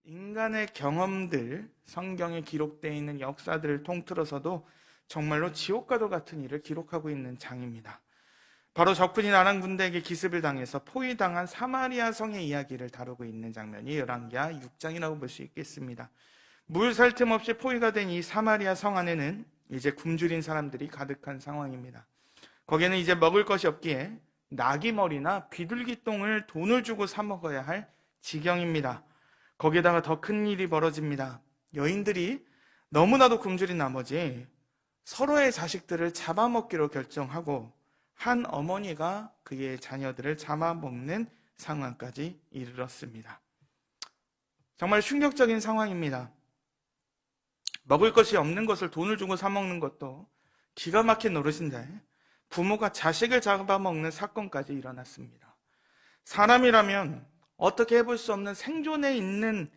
인간의 경험들, 성경에 기록되어 있는 역사들을 통틀어서도 정말로 지옥과도 같은 일을 기록하고 있는 장입니다. 바로 적군이 나란 군대에게 기습을 당해서 포위당한 사마리아 성의 이야기를 다루고 있는 장면이 열왕기하 6장이라고 볼 수 있겠습니다. 물 살 틈 없이 포위가 된 이 사마리아 성 안에는 이제 굶주린 사람들이 가득한 상황입니다. 거기에는 이제 먹을 것이 없기에 나귀머리나 비둘기똥을 돈을 주고 사 먹어야 할 지경입니다. 거기에다가 더 큰 일이 벌어집니다. 여인들이 너무나도 굶주린 나머지 서로의 자식들을 잡아먹기로 결정하고 한 어머니가 그의 자녀들을 잡아먹는 상황까지 이르렀습니다. 정말 충격적인 상황입니다. 먹을 것이 없는 것을 돈을 주고 사 먹는 것도 기가 막힌 노릇인데 부모가 자식을 잡아먹는 사건까지 일어났습니다. 사람이라면 어떻게 해볼 수 없는 생존이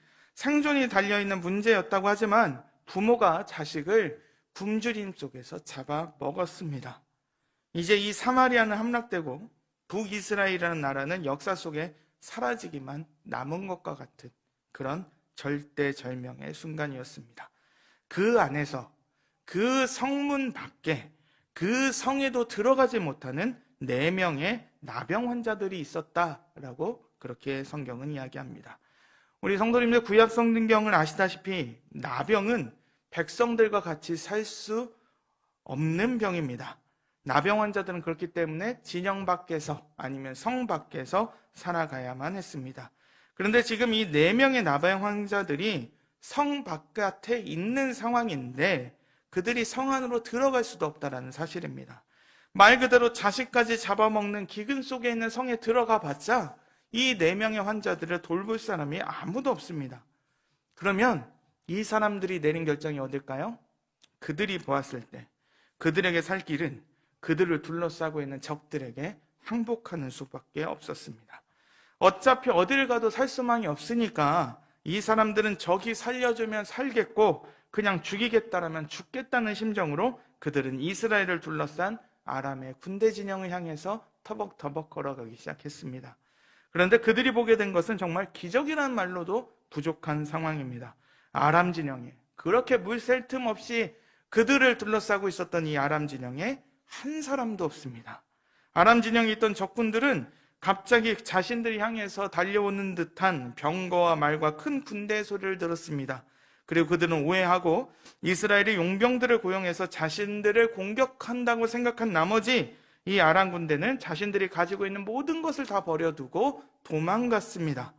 달려있는 문제였다고 하지만 부모가 자식을 굶주림 속에서 잡아먹었습니다. 이제 이 사마리아는 함락되고 북이스라엘이라는 나라는 역사 속에 사라지기만 남은 것과 같은 그런 절대절명의 순간이었습니다. 그 안에서 그 성문 밖에 그 성에도 들어가지 못하는 4명의 나병 환자들이 있었다라고 그렇게 성경은 이야기합니다. 우리 성도님들 구약 성경을 아시다시피 나병은 백성들과 같이 살 수 없는 병입니다. 나병 환자들은 그렇기 때문에 진영 밖에서 아니면 성 밖에서 살아가야만 했습니다. 그런데 지금 이 4명의 나병 환자들이 성 바깥에 있는 상황인데 그들이 성 안으로 들어갈 수도 없다는 사실입니다. 말 그대로 자식까지 잡아먹는 기근 속에 있는 성에 들어가 봤자 이 4명의 환자들을 돌볼 사람이 아무도 없습니다. 그러면 이 사람들이 내린 결정이 어딜까요? 그들이 보았을 때 그들에게 살 길은 그들을 둘러싸고 있는 적들에게 항복하는 수밖에 없었습니다. 어차피 어딜 가도 살 수만이 없으니까 이 사람들은 적이 살려주면 살겠고 그냥 죽이겠다라면 죽겠다는 심정으로 그들은 이스라엘을 둘러싼 아람의 군대 진영을 향해서 터벅터벅 걸어가기 시작했습니다. 그런데 그들이 보게 된 것은 정말 기적이라는 말로도 부족한 상황입니다. 아람 진영에 그렇게 물 셀 틈 없이 그들을 둘러싸고 있었던 이 아람 진영에 한 사람도 없습니다. 아람 진영에 있던 적군들은 갑자기 자신들이 향해서 달려오는 듯한 병거와 말과 큰 군대의 소리를 들었습니다. 그리고 그들은 오해하고 이스라엘의 용병들을 고용해서 자신들을 공격한다고 생각한 나머지 이 아람 군대는 자신들이 가지고 있는 모든 것을 다 버려두고 도망갔습니다.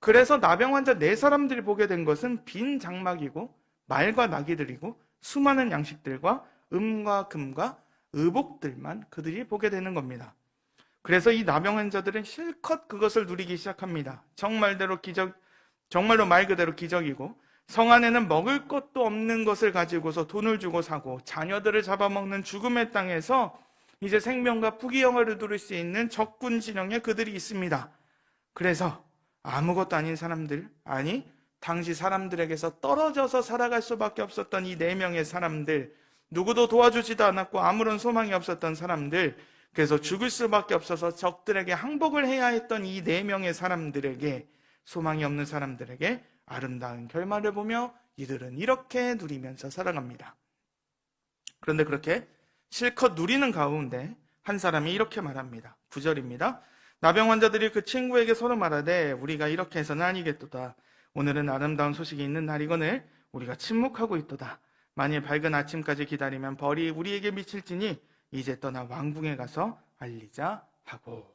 그래서 나병 환자 4사람들이 보게 된 것은 빈 장막이고 말과 나귀들이고 수많은 양식들과 음과 금과 의복들만 그들이 보게 되는 겁니다. 그래서 이 나병 환자들은 실컷 그것을 누리기 시작합니다. 정말로 말 그대로 기적이고 성 안에는 먹을 것도 없는 것을 가지고서 돈을 주고 사고 자녀들을 잡아먹는 죽음의 땅에서 이제 생명과 부귀영화를 누릴 수 있는 적군 진영에 그들이 있습니다. 그래서 아무것도 아닌 사람들, 아니 당시 사람들에게서 떨어져서 살아갈 수밖에 없었던 이 4명의 사람들, 누구도 도와주지도 않았고 아무런 소망이 없었던 사람들, 그래서 죽을 수밖에 없어서 적들에게 항복을 해야 했던 이 4명의 사람들에게, 소망이 없는 사람들에게 아름다운 결말을 보며 이들은 이렇게 누리면서 살아갑니다. 그런데 그렇게 실컷 누리는 가운데 한 사람이 이렇게 말합니다. 9절입니다. 나병 환자들이 그 친구에게 서로 말하되 우리가 이렇게 해서는 아니겠도다. 오늘은 아름다운 소식이 있는 날이거늘 우리가 침묵하고 있도다. 만일 밝은 아침까지 기다리면 벌이 우리에게 미칠지니 이제 떠나 왕궁에 가서 알리자 하고.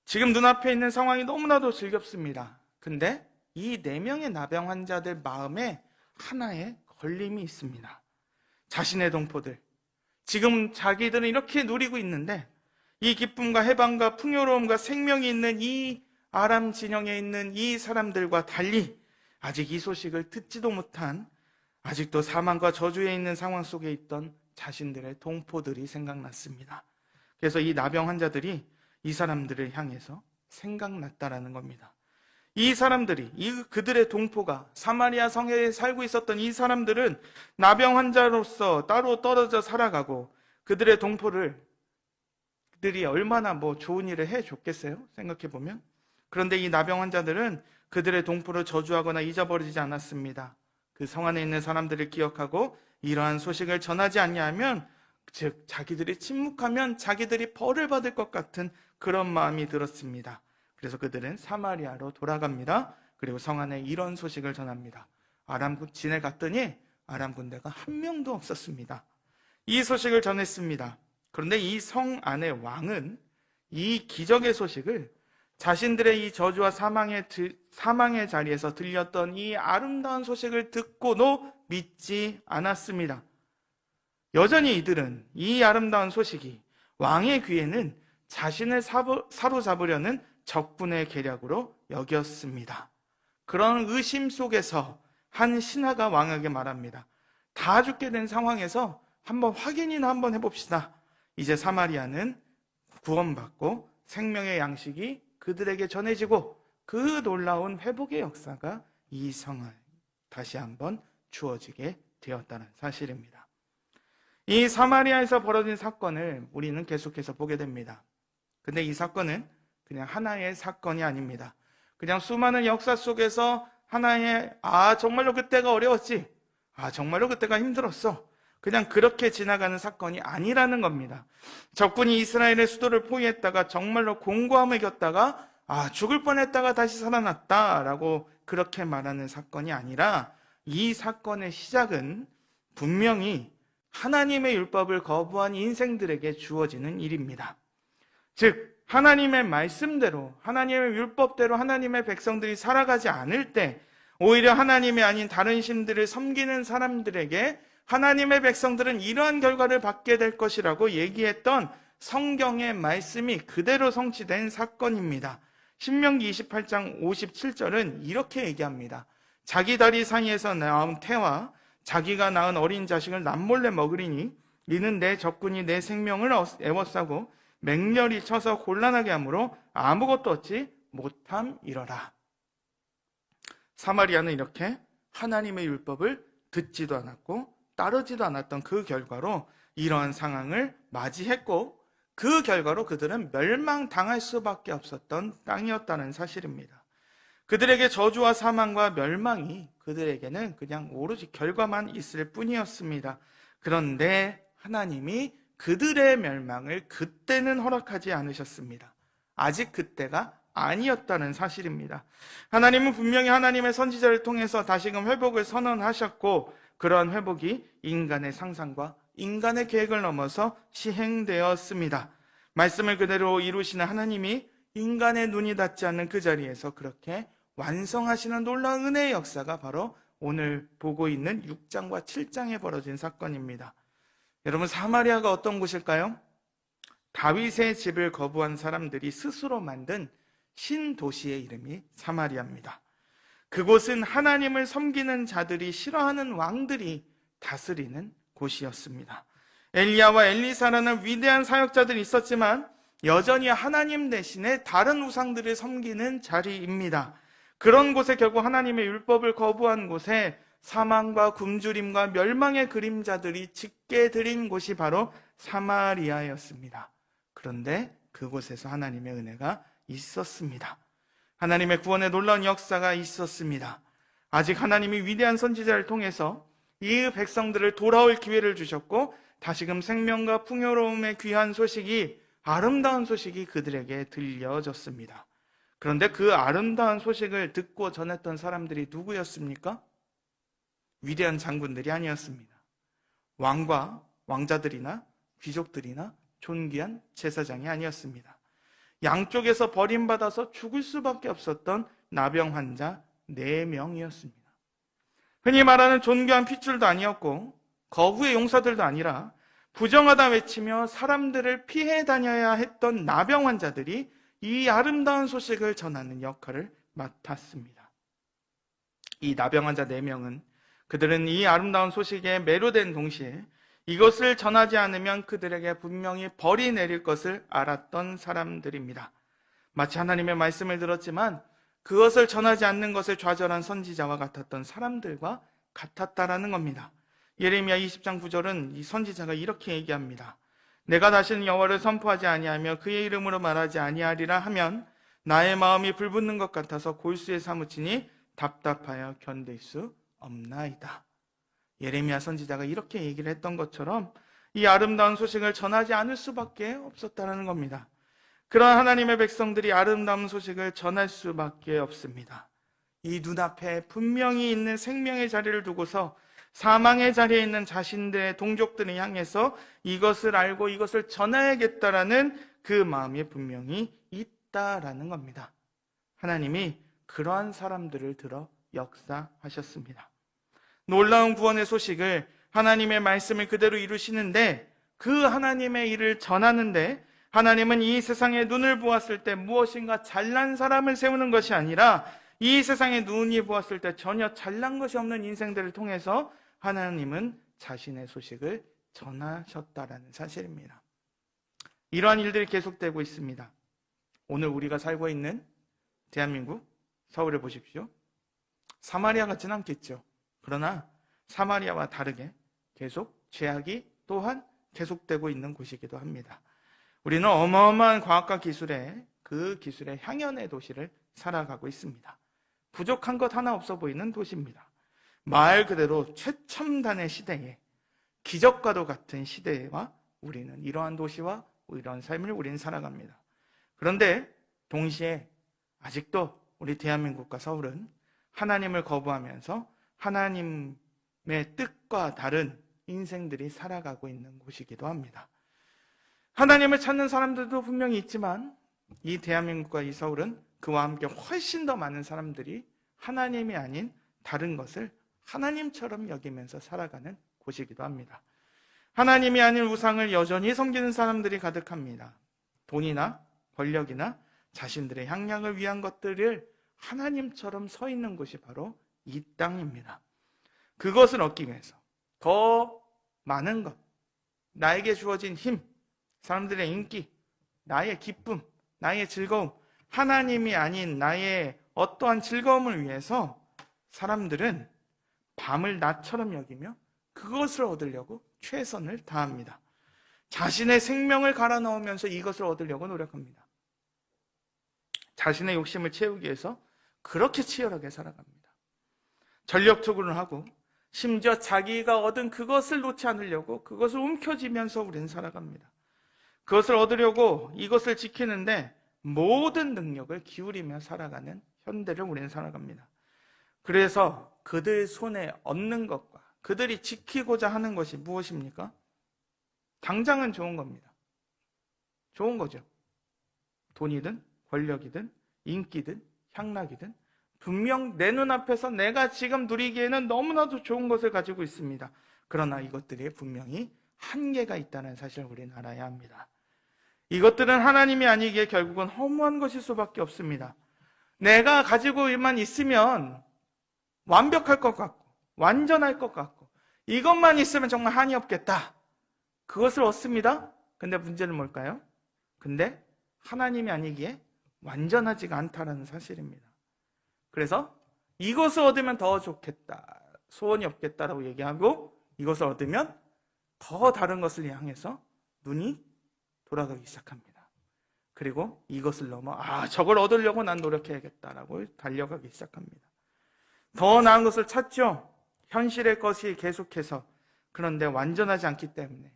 지금 눈앞에 있는 상황이 너무나도 즐겁습니다. 근데 이 4명의 나병 환자들 마음에 하나의 걸림이 있습니다. 자신의 동포들, 지금 자기들은 이렇게 누리고 있는데 이 기쁨과 해방과 풍요로움과 생명이 있는 이 아람 진영에 있는 이 사람들과 달리 아직 이 소식을 듣지도 못한, 아직도 사망과 저주에 있는 상황 속에 있던 자신들의 동포들이 생각났습니다. 그래서 이 나병 환자들이 이 사람들을 향해서 생각났다라는 겁니다. 이 사람들이, 그들의 동포가 사마리아 성에 살고 있었던 이 사람들은 나병 환자로서 따로 떨어져 살아가고 그들의 동포를 들이 얼마나 좋은 일을 해줬겠어요? 생각해보면. 그런데 이 나병 환자들은 그들의 동포를 저주하거나 잊어버리지 않았습니다. 그 성 안에 있는 사람들을 기억하고 이러한 소식을 전하지 않냐면, 즉 자기들이 침묵하면 자기들이 벌을 받을 것 같은 그런 마음이 들었습니다. 그래서 그들은 사마리아로 돌아갑니다. 그리고 성 안에 이런 소식을 전합니다. 아람 진에 갔더니 아람 군대가 한 명도 없었습니다. 이 소식을 전했습니다. 그런데 이 성 안의 왕은 이 기적의 소식을 자신들의 이 저주와 사망의 자리에서 들렸던 이 아름다운 소식을 듣고도 믿지 않았습니다. 여전히 이들은 이 아름다운 소식이 왕의 귀에는 자신을 사로잡으려는 적군의 계략으로 여겼습니다. 그런 의심 속에서 한 신하가 왕에게 말합니다. 다 죽게 된 상황에서 한번 확인이나 한번 해봅시다. 이제 사마리아는 구원받고 생명의 양식이 그들에게 전해지고 그 놀라운 회복의 역사가 이 성에 다시 한번 주어지게 되었다는 사실입니다. 이 사마리아에서 벌어진 사건을 우리는 계속해서 보게 됩니다. 근데 이 사건은 그냥 하나의 사건이 아닙니다. 그냥 수많은 역사 속에서 하나의 정말로 그때가 어려웠지, 정말로 그때가 힘들었어, 그냥 그렇게 지나가는 사건이 아니라는 겁니다. 적군이 이스라엘의 수도를 포위했다가 정말로 공고함을 겪다가 죽을 뻔했다가 다시 살아났다라고 그렇게 말하는 사건이 아니라, 이 사건의 시작은 분명히 하나님의 율법을 거부한 인생들에게 주어지는 일입니다. 즉 하나님의 말씀대로, 하나님의 율법대로 하나님의 백성들이 살아가지 않을 때 오히려 하나님이 아닌 다른 신들을 섬기는 사람들에게 하나님의 백성들은 이러한 결과를 받게 될 것이라고 얘기했던 성경의 말씀이 그대로 성취된 사건입니다. 신명기 28장 57절은 이렇게 얘기합니다. 자기 다리 사이에서 나온 태와 자기가 낳은 어린 자식을 남몰래 먹으리니 이는 내 적군이 내 생명을 애워싸고 맹렬히 쳐서 곤란하게 하므로 아무것도 얻지 못함이러라. 사마리아는 이렇게 하나님의 율법을 듣지도 않았고 따르지도 않았던 그 결과로 이러한 상황을 맞이했고, 그 결과로 그들은 멸망당할 수밖에 없었던 땅이었다는 사실입니다. 그들에게 저주와 사망과 멸망이 그들에게는 그냥 오로지 결과만 있을 뿐이었습니다. 그런데 하나님이 그들의 멸망을 그때는 허락하지 않으셨습니다. 아직 그때가 아니었다는 사실입니다. 하나님은 분명히 하나님의 선지자를 통해서 다시금 회복을 선언하셨고, 그러한 회복이 인간의 상상과 인간의 계획을 넘어서 시행되었습니다. 말씀을 그대로 이루시는 하나님이 인간의 눈이 닿지 않는 그 자리에서 그렇게 완성하시는 놀라운 은혜의 역사가 바로 오늘 보고 있는 6장과 7장에 벌어진 사건입니다. 여러분, 사마리아가 어떤 곳일까요? 다윗의 집을 거부한 사람들이 스스로 만든 신도시의 이름이 사마리아입니다. 그곳은 하나님을 섬기는 자들이 싫어하는 왕들이 다스리는 곳이었습니다. 엘리야와 엘리사라는 위대한 사역자들이 있었지만 여전히 하나님 대신에 다른 우상들을 섬기는 자리입니다. 그런 곳에 결국 하나님의 율법을 거부한 곳에 사망과 굶주림과 멸망의 그림자들이 짙게 들인 곳이 바로 사마리아였습니다. 그런데 그곳에서 하나님의 은혜가 있었습니다. 하나님의 구원의 놀라운 역사가 있었습니다. 아직 하나님이 위대한 선지자를 통해서 이 백성들을 돌아올 기회를 주셨고, 다시금 생명과 풍요로움의 귀한 소식이, 아름다운 소식이 그들에게 들려졌습니다. 그런데 그 아름다운 소식을 듣고 전했던 사람들이 누구였습니까? 위대한 장군들이 아니었습니다. 왕과 왕자들이나 귀족들이나 존귀한 제사장이 아니었습니다. 양쪽에서 버림받아서 죽을 수밖에 없었던 나병 환자 4명이었습니다. 흔히 말하는 존귀한 핏줄도 아니었고 거구의 용사들도 아니라 부정하다 외치며 사람들을 피해 다녀야 했던 나병 환자들이 이 아름다운 소식을 전하는 역할을 맡았습니다. 이 나병 환자 4명은 그들은 이 아름다운 소식에 매료된 동시에 이것을 전하지 않으면 그들에게 분명히 벌이 내릴 것을 알았던 사람들입니다. 마치 하나님의 말씀을 들었지만 그것을 전하지 않는 것을 좌절한 선지자와 같았던 사람들과 같았다라는 겁니다. 예레미야 20장 9절은 이 선지자가 이렇게 얘기합니다. 내가 다시는 여호와를 선포하지 아니하며 그의 이름으로 말하지 아니하리라 하면 나의 마음이 불붙는 것 같아서 골수에 사무치니 답답하여 견딜 수 없나이다. 예레미야 선지자가 이렇게 얘기를 했던 것처럼 이 아름다운 소식을 전하지 않을 수밖에 없었다는 겁니다. 그런 하나님의 백성들이 아름다운 소식을 전할 수밖에 없습니다. 이 눈앞에 분명히 있는 생명의 자리를 두고서 사망의 자리에 있는 자신들의 동족들을 향해서 이것을 알고 이것을 전해야겠다라는 그 마음이 분명히 있다라는 겁니다. 하나님이 그러한 사람들을 들어 역사하셨습니다. 놀라운 구원의 소식을 하나님의 말씀을 그대로 이루시는데 그 하나님의 일을 전하는데 하나님은 이 세상에 눈을 보았을 때 무엇인가 잘난 사람을 세우는 것이 아니라 이 세상에 눈이 보았을 때 전혀 잘난 것이 없는 인생들을 통해서 하나님은 자신의 소식을 전하셨다라는 사실입니다. 이러한 일들이 계속되고 있습니다. 오늘 우리가 살고 있는 대한민국 서울에 보십시오. 사마리아 같진 않겠죠. 그러나 사마리아와 다르게 계속 죄악이 또한 계속되고 있는 곳이기도 합니다. 우리는 어마어마한 과학과 기술의 그 기술의 향연의 도시를 살아가고 있습니다. 부족한 것 하나 없어 보이는 도시입니다. 말 그대로 최첨단의 시대에 기적과도 같은 시대와 우리는 이러한 도시와 이러한 삶을 우리는 살아갑니다. 그런데 동시에 아직도 우리 대한민국과 서울은 하나님을 거부하면서 하나님의 뜻과 다른 인생들이 살아가고 있는 곳이기도 합니다. 하나님을 찾는 사람들도 분명히 있지만 이 대한민국과 이 서울은 그와 함께 훨씬 더 많은 사람들이 하나님이 아닌 다른 것을 하나님처럼 여기면서 살아가는 곳이기도 합니다. 하나님이 아닌 우상을 여전히 섬기는 사람들이 가득합니다. 돈이나 권력이나 자신들의 향락을 위한 것들을 하나님처럼 서 있는 곳이 바로 이 땅입니다. 그것을 얻기 위해서 더 많은 것, 나에게 주어진 힘, 사람들의 인기, 나의 기쁨, 나의 즐거움, 하나님이 아닌 나의 어떠한 즐거움을 위해서 사람들은 밤을 낮처럼 여기며 그것을 얻으려고 최선을 다합니다. 자신의 생명을 갈아 넣으면서 이것을 얻으려고 노력합니다. 자신의 욕심을 채우기 위해서 그렇게 치열하게 살아갑니다. 전력적으로 하고 심지어 자기가 얻은 그것을 놓지 않으려고 그것을 움켜쥐면서 우리는 살아갑니다. 그것을 얻으려고 이것을 지키는데 모든 능력을 기울이며 살아가는 현대를 우리는 살아갑니다. 그래서 그들 손에 얻는 것과 그들이 지키고자 하는 것이 무엇입니까? 당장은 좋은 겁니다. 좋은 거죠. 돈이든 권력이든 인기든 향락이든 분명 내 눈앞에서 내가 지금 누리기에는 너무나도 좋은 것을 가지고 있습니다. 그러나 이것들이 분명히 한계가 있다는 사실을 우리는 알아야 합니다. 이것들은 하나님이 아니기에 결국은 허무한 것일 수밖에 없습니다. 내가 가지고만 있으면 완벽할 것 같고 완전할 것 같고 이것만 있으면 정말 한이 없겠다. 그것을 얻습니다. 근데 문제는 뭘까요? 근데 하나님이 아니기에 완전하지가 않다는 사실입니다. 그래서 이것을 얻으면 더 좋겠다, 소원이 없겠다라고 얘기하고 이것을 얻으면 더 다른 것을 향해서 눈이 돌아가기 시작합니다. 그리고 이것을 넘어 저걸 얻으려고 난 노력해야겠다라고 달려가기 시작합니다. 더 나은 것을 찾죠. 현실의 것이 계속해서. 그런데 완전하지 않기 때문에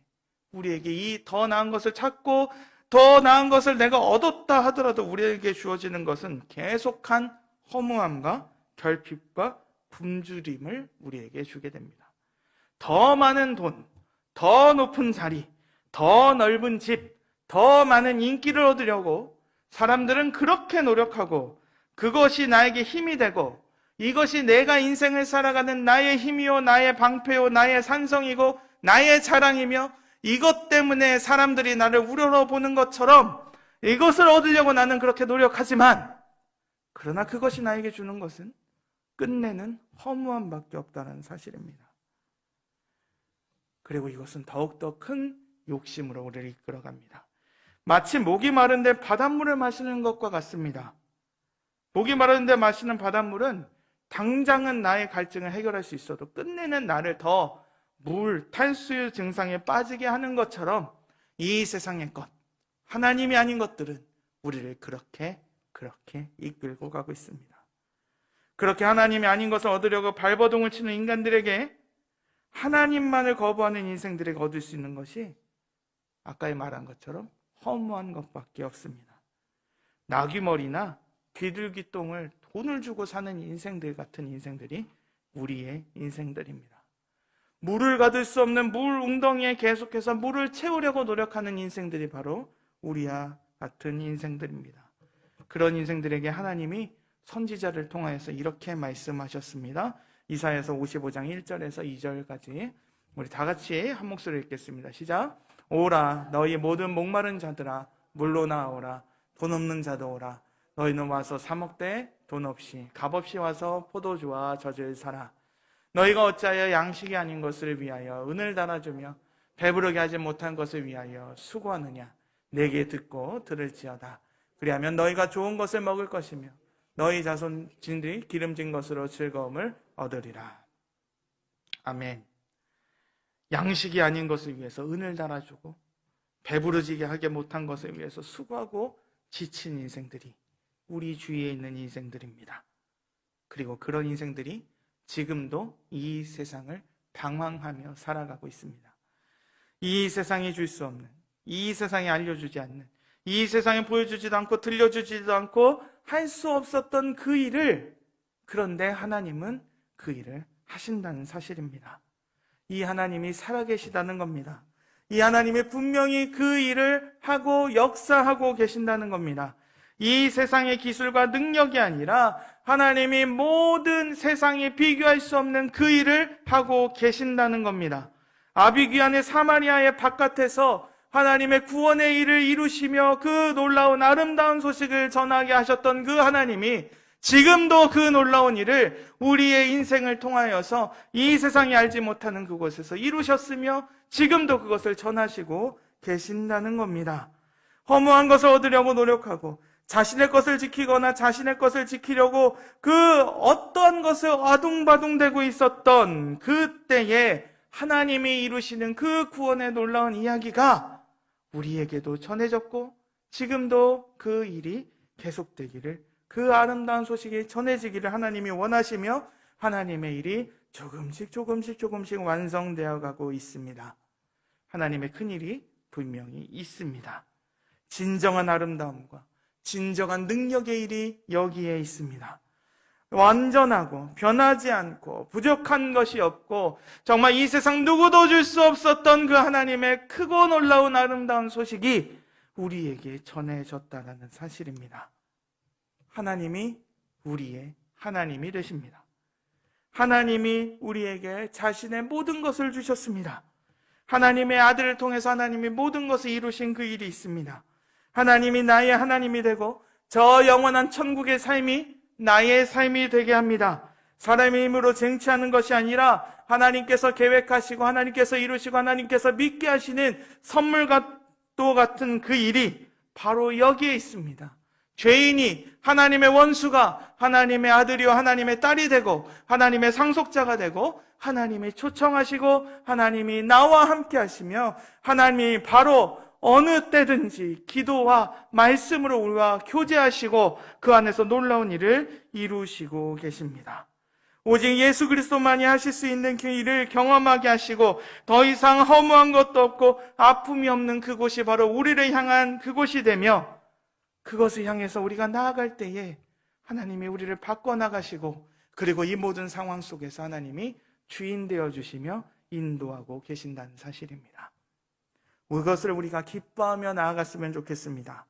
우리에게 이 더 나은 것을 찾고 더 나은 것을 내가 얻었다 하더라도 우리에게 주어지는 것은 계속한 허무함과 결핍과 굶주림을 우리에게 주게 됩니다. 더 많은 돈, 더 높은 자리, 더 넓은 집, 더 많은 인기를 얻으려고 사람들은 그렇게 노력하고 그것이 나에게 힘이 되고 이것이 내가 인생을 살아가는 나의 힘이요, 나의 방패요, 나의 산성이고 나의 자랑이며 이것 때문에 사람들이 나를 우러러보는 것처럼 이것을 얻으려고 나는 그렇게 노력하지만 그러나 그것이 나에게 주는 것은 끝내는 허무함밖에 없다는 사실입니다. 그리고 이것은 더욱더 큰 욕심으로 우리를 이끌어갑니다. 마치 목이 마른데 바닷물을 마시는 것과 같습니다. 목이 마른데 마시는 바닷물은 당장은 나의 갈증을 해결할 수 있어도 끝내는 나를 더 탈수 증상에 빠지게 하는 것처럼 이 세상의 것, 하나님이 아닌 것들은 우리를 그렇게 이끌고 가고 있습니다. 그렇게 하나님이 아닌 것을 얻으려고 발버둥을 치는 인간들에게, 하나님만을 거부하는 인생들에게 얻을 수 있는 것이 아까 말한 것처럼 허무한 것밖에 없습니다. 나귀머리나 귀들귀똥을 돈을 주고 사는 인생들 같은 인생들이 우리의 인생들입니다. 물을 가둘 수 없는 물 웅덩이에 계속해서 물을 채우려고 노력하는 인생들이 바로 우리와 같은 인생들입니다. 그런 인생들에게 하나님이 선지자를 통하여서 이렇게 말씀하셨습니다. 이사야서 55장 1절에서 2절까지 우리 다 같이 한 목소리로 읽겠습니다. 시작. 오라 너희 모든 목마른 자들아 물로 나오라. 돈 없는 자도 오라. 너희는 와서 사 먹되 돈 없이 값없이 와서 포도주와 젖을 사라. 너희가 어찌하여 양식이 아닌 것을 위하여 은을 달아주며 배부르게 하지 못한 것을 위하여 수고하느냐. 내게 듣고 들을지어다. 그리하면 너희가 좋은 것을 먹을 것이며 너희 자손들이 기름진 것으로 즐거움을 얻으리라. 아멘. 양식이 아닌 것을 위해서 은을 달아주고 배부르지게 하게 못한 것을 위해서 수고하고 지친 인생들이 우리 주위에 있는 인생들입니다. 그리고 그런 인생들이 지금도 이 세상을 방황하며 살아가고 있습니다. 이 세상이 줄 수 없는, 이 세상이 알려주지 않는, 이 세상에 보여주지도 않고 들려주지도 않고 할 수 없었던 그 일을, 그런데 하나님은 그 일을 하신다는 사실입니다. 이 하나님이 살아계시다는 겁니다. 이 하나님이 분명히 그 일을 하고 역사하고 계신다는 겁니다. 이 세상의 기술과 능력이 아니라 하나님이 모든 세상에 비교할 수 없는 그 일을 하고 계신다는 겁니다. 아비귀환의 사마리아의 바깥에서 하나님의 구원의 일을 이루시며 그 놀라운 아름다운 소식을 전하게 하셨던 그 하나님이 지금도 그 놀라운 일을 우리의 인생을 통하여서 이 세상이 알지 못하는 그곳에서 이루셨으며 지금도 그것을 전하시고 계신다는 겁니다. 허무한 것을 얻으려고 노력하고 자신의 것을 지키거나 자신의 것을 지키려고 그 어떠한 것을 아둥바둥대고 있었던 그때에 하나님이 이루시는 그 구원의 놀라운 이야기가 우리에게도 전해졌고 지금도 그 일이 계속되기를, 그 아름다운 소식이 전해지기를 하나님이 원하시며 하나님의 일이 조금씩 완성되어 가고 있습니다. 하나님의 큰일이 분명히 있습니다. 진정한 아름다움과 진정한 능력의 일이 여기에 있습니다. 완전하고 변하지 않고 부족한 것이 없고 정말 이 세상 누구도 줄 수 없었던 그 하나님의 크고 놀라운 아름다운 소식이 우리에게 전해졌다는 사실입니다. 하나님이 우리의 하나님이 되십니다. 하나님이 우리에게 자신의 모든 것을 주셨습니다. 하나님의 아들을 통해서 하나님이 모든 것을 이루신 그 일이 있습니다. 하나님이 나의 하나님이 되고 저 영원한 천국의 삶이 나의 삶이 되게 합니다. 사람의 힘으로 쟁취하는 것이 아니라 하나님께서 계획하시고 하나님께서 이루시고 하나님께서 믿게 하시는 선물과도 같은 그 일이 바로 여기에 있습니다. 죄인이 하나님의 원수가 하나님의 아들이요 하나님의 딸이 되고 하나님의 상속자가 되고 하나님이 초청하시고 하나님이 나와 함께 하시며 하나님이 바로 어느 때든지 기도와 말씀으로 우리와 교제하시고 그 안에서 놀라운 일을 이루시고 계십니다. 오직 예수 그리스도만이 하실 수 있는 그 일을 경험하게 하시고 더 이상 허무한 것도 없고 아픔이 없는 그곳이 바로 우리를 향한 그곳이 되며 그것을 향해서 우리가 나아갈 때에 하나님이 우리를 바꿔나가시고 그리고 이 모든 상황 속에서 하나님이 주인 되어주시며 인도하고 계신다는 사실입니다. 그것을 우리가 기뻐하며 나아갔으면 좋겠습니다.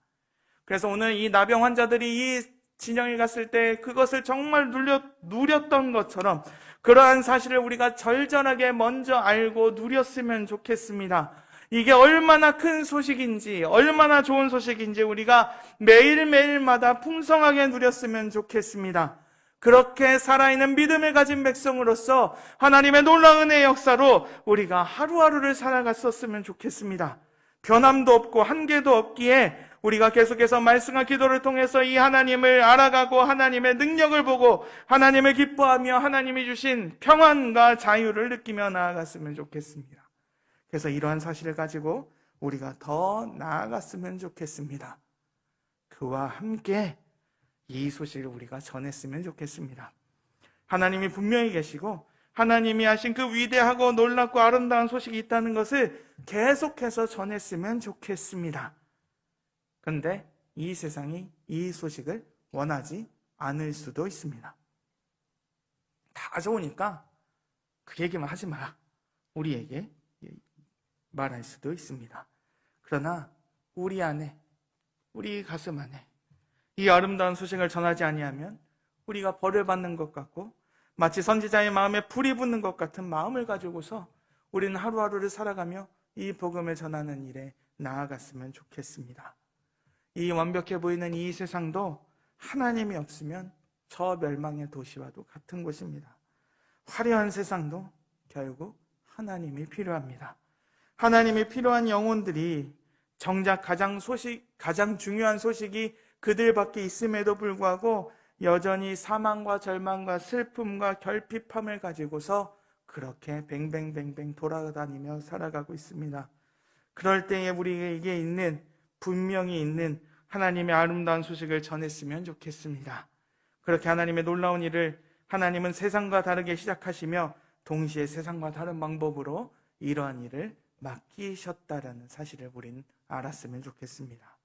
그래서 오늘 이 나병 환자들이 이 진영에 갔을 때 그것을 정말 누렸던 것처럼 그러한 사실을 우리가 절절하게 먼저 알고 누렸으면 좋겠습니다. 이게 얼마나 큰 소식인지 얼마나 좋은 소식인지 우리가 매일매일마다 풍성하게 누렸으면 좋겠습니다. 그렇게 살아있는 믿음을 가진 백성으로서 하나님의 놀라운 은혜의 역사로 우리가 하루하루를 살아갔었으면 좋겠습니다. 변함도 없고 한계도 없기에 우리가 계속해서 말씀과 기도를 통해서 이 하나님을 알아가고 하나님의 능력을 보고 하나님을 기뻐하며 하나님이 주신 평안과 자유를 느끼며 나아갔으면 좋겠습니다. 그래서 이러한 사실을 가지고 우리가 더 나아갔으면 좋겠습니다. 그와 함께 이 소식을 우리가 전했으면 좋겠습니다. 하나님이 분명히 계시고 하나님이 하신 그 위대하고 놀랍고 아름다운 소식이 있다는 것을 계속해서 전했으면 좋겠습니다. 그런데 이 세상이 이 소식을 원하지 않을 수도 있습니다. 다 좋으니까 그 얘기만 하지 마라, 우리에게 말할 수도 있습니다. 그러나 우리 안에, 우리 가슴 안에 이 아름다운 소식을 전하지 아니하면 우리가 벌을 받는 것 같고 마치 선지자의 마음에 불이 붙는 것 같은 마음을 가지고서 우리는 하루하루를 살아가며 이 복음을 전하는 일에 나아갔으면 좋겠습니다. 이 완벽해 보이는 이 세상도 하나님이 없으면 저 멸망의 도시와도 같은 곳입니다. 화려한 세상도 결국 하나님이 필요합니다. 하나님이 필요한 영혼들이 정작 가장 중요한 소식이 그들밖에 있음에도 불구하고 여전히 사망과 절망과 슬픔과 결핍함을 가지고서 그렇게 뱅뱅뱅뱅 돌아다니며 살아가고 있습니다. 그럴 때에 우리에게 분명히 있는 하나님의 아름다운 소식을 전했으면 좋겠습니다. 그렇게 하나님의 놀라운 일을 하나님은 세상과 다르게 시작하시며 동시에 세상과 다른 방법으로 이러한 일을 맡기셨다라는 사실을 우린 알았으면 좋겠습니다.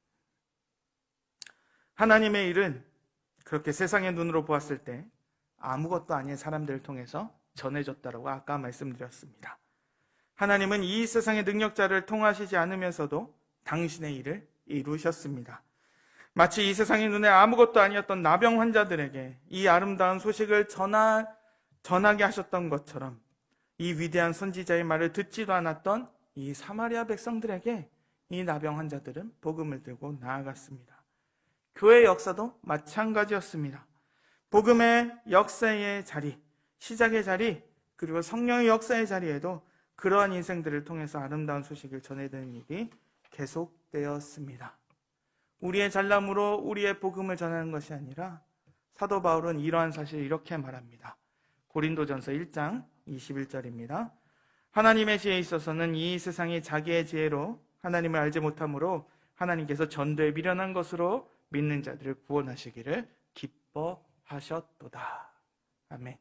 하나님의 일은 그렇게 세상의 눈으로 보았을 때 아무것도 아닌 사람들을 통해서 전해졌다라고 아까 말씀드렸습니다. 하나님은 이 세상의 능력자를 통하시지 않으면서도 당신의 일을 이루셨습니다. 마치 이 세상의 눈에 아무것도 아니었던 나병 환자들에게 이 아름다운 소식을 전하게 하셨던 것처럼 이 위대한 선지자의 말을 듣지도 않았던 이 사마리아 백성들에게 이 나병 환자들은 복음을 들고 나아갔습니다. 교회 역사도 마찬가지였습니다. 복음의 역사의 자리, 시작의 자리, 그리고 성령의 역사의 자리에도 그러한 인생들을 통해서 아름다운 소식을 전해드리는 일이 계속되었습니다. 우리의 잘남으로 우리의 복음을 전하는 것이 아니라 사도 바울은 이러한 사실을 이렇게 말합니다. 고린도전서 1장 21절입니다. 하나님의 지혜에 있어서는 이 세상이 자기의 지혜로 하나님을 알지 못하므로 하나님께서 전도에 미련한 것으로 믿는 자들을 구원하시기를 기뻐하셨도다. 아멘.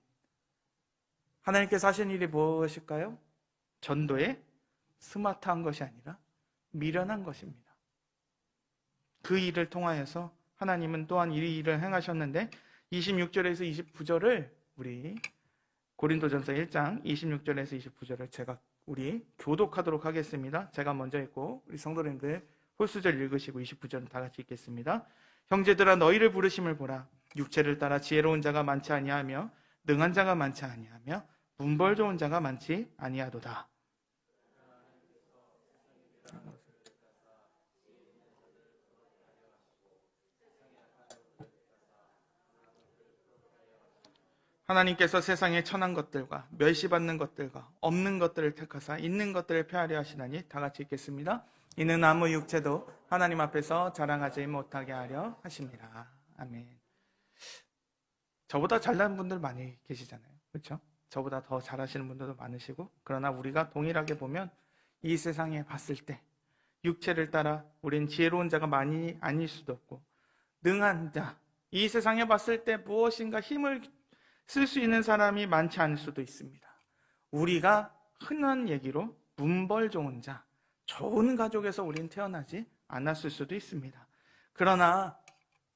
하나님께서 하신 일이 무엇일까요? 전도에 스마트한 것이 아니라 미련한 것입니다. 그 일을 통하여서 하나님은 또한 이 일을 행하셨는데 26절에서 29절을 우리 고린도전서 1장 26절에서 29절을 우리 교독하도록 하겠습니다. 제가 먼저 읽고 우리 성도님들 홀수절 읽으시고 29절은 다 같이 읽겠습니다. 형제들아 너희를 부르심을 보라. 육체를 따라 지혜로운 자가 많지 아니하며 능한 자가 많지 아니하며 문벌 좋은 자가 많지 아니하도다. 하나님께서 세상에 천한 것들과 멸시받는 것들과 없는 것들을 택하사 있는 것들을 폐하려 하시나니 다 같이 읽겠습니다. 이는 아무 육체도 하나님 앞에서 자랑하지 못하게 하려 하십니다. 아멘. 저보다 잘난 분들 많이 계시잖아요. 그렇죠? 저보다 더 잘하시는 분들도 많으시고, 그러나 우리가 동일하게 보면 이 세상에 봤을 때 육체를 따라 우린 지혜로운 자가 많이 아닐 수도 없고 능한 자, 이 세상에 봤을 때 무엇인가 힘을 쓸 수 있는 사람이 많지 않을 수도 있습니다. 우리가 흔한 얘기로 문벌 좋은 자, 좋은 가족에서 우린 태어나지 않았을 수도 있습니다. 그러나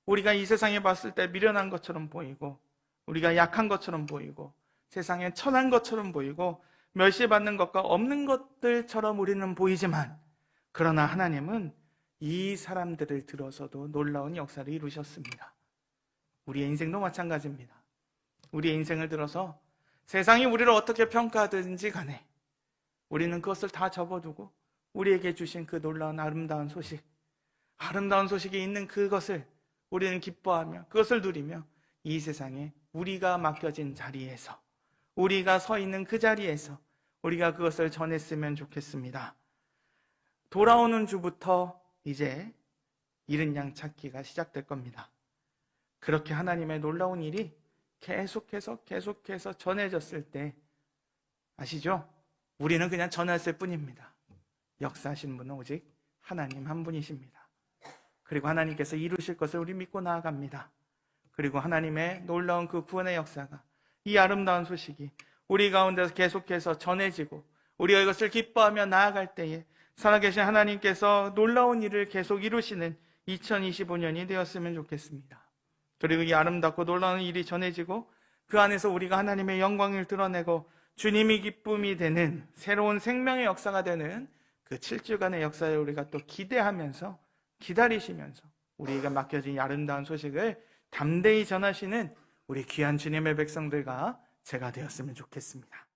우리가 이 세상에 봤을 때 미련한 것처럼 보이고 우리가 약한 것처럼 보이고 세상에 천한 것처럼 보이고 멸시받는 것과 없는 것들처럼 우리는 보이지만, 그러나 하나님은 이 사람들을 들어서도 놀라운 역사를 이루셨습니다. 우리의 인생도 마찬가지입니다. 우리의 인생을 들어서 세상이 우리를 어떻게 평가하든지 간에 우리는 그것을 다 접어두고 우리에게 주신 그 놀라운 아름다운 소식이 있는 그것을 우리는 기뻐하며 그것을 누리며 이 세상에 우리가 맡겨진 자리에서, 우리가 서 있는 그 자리에서 우리가 그것을 전했으면 좋겠습니다. 돌아오는 주부터 이제 잃은 양 찾기가 시작될 겁니다. 그렇게 하나님의 놀라운 일이 계속해서 전해졌을 때 아시죠? 우리는 그냥 전했을 뿐입니다. 역사하신 분은 오직 하나님 한 분이십니다. 그리고 하나님께서 이루실 것을 우리 믿고 나아갑니다. 그리고 하나님의 놀라운 그 구원의 역사가, 이 아름다운 소식이 우리 가운데서 계속해서 전해지고 우리가 이것을 기뻐하며 나아갈 때에 살아계신 하나님께서 놀라운 일을 계속 이루시는 2025년이 되었으면 좋겠습니다. 그리고 이 아름답고 놀라운 일이 전해지고 그 안에서 우리가 하나님의 영광을 드러내고 주님이 기쁨이 되는 새로운 생명의 역사가 되는 그 7주간의 역사를 우리가 또 기대하면서 기다리시면서 우리에게 맡겨진 이 아름다운 소식을 담대히 전하시는 우리 귀한 주님의 백성들과 제가 되었으면 좋겠습니다.